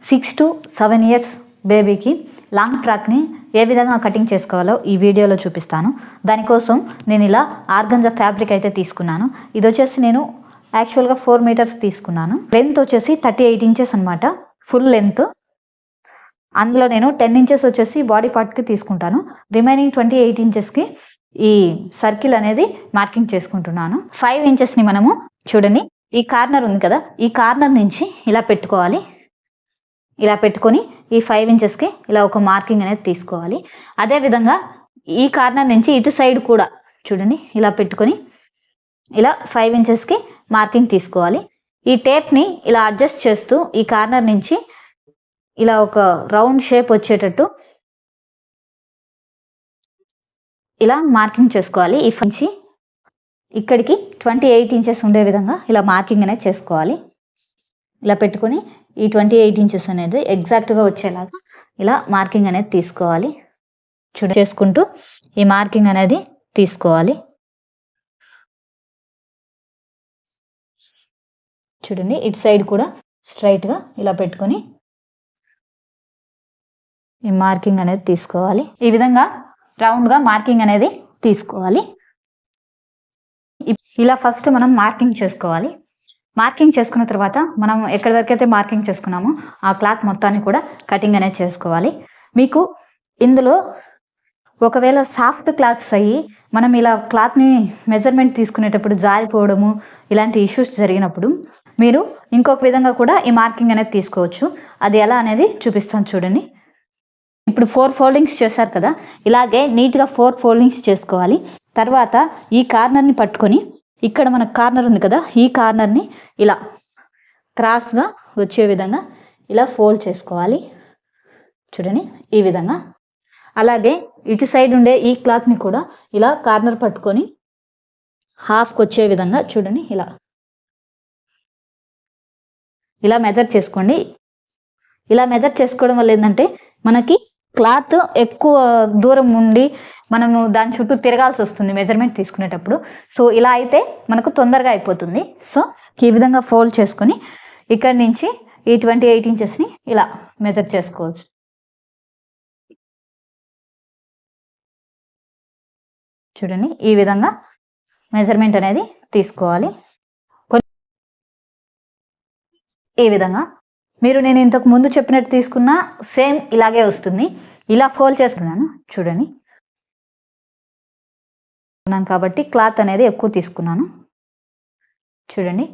6 to 7 years బేబీకి long ఫ్రాక్ని ఏ విధంగా cutting చేసుకోవాలో ఈ వీడియోలో చూపిస్తాను. దానికోసం నేను ఇలా ఆర్గంజా ఫ్యాబ్రిక్ అయితే తీసుకున్నాను. ఇది వచ్చేసి నేను యాక్చువల్గా 4 మీటర్స్ తీసుకున్నాను. లెంత్ వచ్చేసి 38 ఇంచెస్ అనమాట, ఫుల్ లెంత్. అందులో నేను 10 ఇంచెస్ వచ్చేసి బాడీ పార్ట్కి తీసుకుంటాను. రిమైనింగ్ 28 ఇంచెస్కి ఈ సర్కిల్ అనేది మార్కింగ్ చేసుకుంటున్నాను. 5 ఇంచెస్ని మనము చూడండి, ఈ కార్నర్ ఉంది కదా, ఈ కార్నర్ నుంచి ఇలా పెట్టుకోవాలి. ఇలా పెట్టుకొని ఈ 5 ఇంచెస్కి ఇలా ఒక మార్కింగ్ అనేది తీసుకోవాలి. అదేవిధంగా ఈ కార్నర్ నుంచి ఇటు సైడ్ కూడా చూడండి, ఇలా పెట్టుకొని ఇలా 5 ఇంచెస్కి మార్కింగ్ తీసుకోవాలి. ఈ టేప్ని ఇలా అడ్జస్ట్ చేస్తూ ఈ కార్నర్ నుంచి ఇలా ఒక రౌండ్ షేప్ వచ్చేటట్టు ఇలా మార్కింగ్ చేసుకోవాలి. ఈ నుంచి ఇక్కడికి 28 ఇంచెస్ ఉండే విధంగా ఇలా మార్కింగ్ అనేది చేసుకోవాలి. ఇలా పెట్టుకొని ఈ 28 ఇంచెస్ అనేది ఎగ్జాక్ట్గా వచ్చేలాగా ఇలా మార్కింగ్ అనేది తీసుకోవాలి. చేసుకుంటూ ఈ మార్కింగ్ అనేది తీసుకోవాలి. చూడండి, ఇటు సైడ్ కూడా స్ట్రైట్గా ఇలా పెట్టుకొని ఈ మార్కింగ్ అనేది తీసుకోవాలి. ఈ విధంగా రౌండ్గా మార్కింగ్ అనేది తీసుకోవాలి. ఇలా ఫస్ట్ మనం మార్కింగ్ చేసుకోవాలి. మార్కింగ్ చేసుకున్న తర్వాత మనం ఎక్కడి వరకు అయితే మార్కింగ్ చేసుకున్నామో ఆ క్లాత్ మొత్తాన్ని కూడా కటింగ్ అనేది చేసుకోవాలి. మీకు ఇందులో ఒకవేళ సాఫ్ట్ క్లాత్స్ అయ్యి మనం ఇలా క్లాత్ని మెజర్మెంట్ తీసుకునేటప్పుడు జారిపోవడము ఇలాంటి ఇష్యూస్ జరిగినప్పుడు మీరు ఇంకొక విధంగా కూడా ఈ మార్కింగ్ అనేది తీసుకోవచ్చు. అది ఎలా అనేది చూపిస్తాను చూడండి. ఇప్పుడు 4 ఫోల్డింగ్స్ చేశారు కదా, ఇలాగే నీట్గా 4 ఫోల్డింగ్స్ చేసుకోవాలి. తర్వాత ఈ కార్నర్ని పట్టుకొని ఇక్కడ మనకు కార్నర్ ఉంది కదా, ఈ కార్నర్ని ఇలా క్రాస్గా వచ్చే విధంగా ఇలా ఫోల్డ్ చేసుకోవాలి. చూడండి, ఈ విధంగా. అలాగే ఇటు సైడ్ ఉండే ఈ క్లాత్ని కూడా ఇలా కార్నర్ పట్టుకొని హాఫ్కి వచ్చే విధంగా చూడండి ఇలా మెజర్ చేసుకోండి. ఇలా మెజర్ చేసుకోవడం వల్ల ఏంటంటే మనకి క్లాత్ ఎక్కువ దూరం ఉండి మనము దాని చుట్టూ తిరగాల్సి వస్తుంది మెజర్మెంట్ తీసుకునేటప్పుడు. సో ఇలా అయితే మనకు తొందరగా అయిపోతుంది. సో ఈ విధంగా ఫోల్డ్ చేసుకొని ఇక్కడి నుంచి ఈ 28 ఇంచెస్ని ఇలా మెజర్ చేసుకోవచ్చు. చూడండి, ఈ విధంగా మెజర్మెంట్ అనేది తీసుకోవాలి. ఈ విధంగా మీరు నేను ఇంతకు ముందు చెప్పినట్టు తీసుకున్నా సేమ్ ఇలాగే వస్తుంది. ఇలా ఫోల్డ్ చేసుకున్నాను చూడండి. కాబట్టి క్లాత్ అనేది ఎక్కువ తీసుకున్నాను. చూడండి,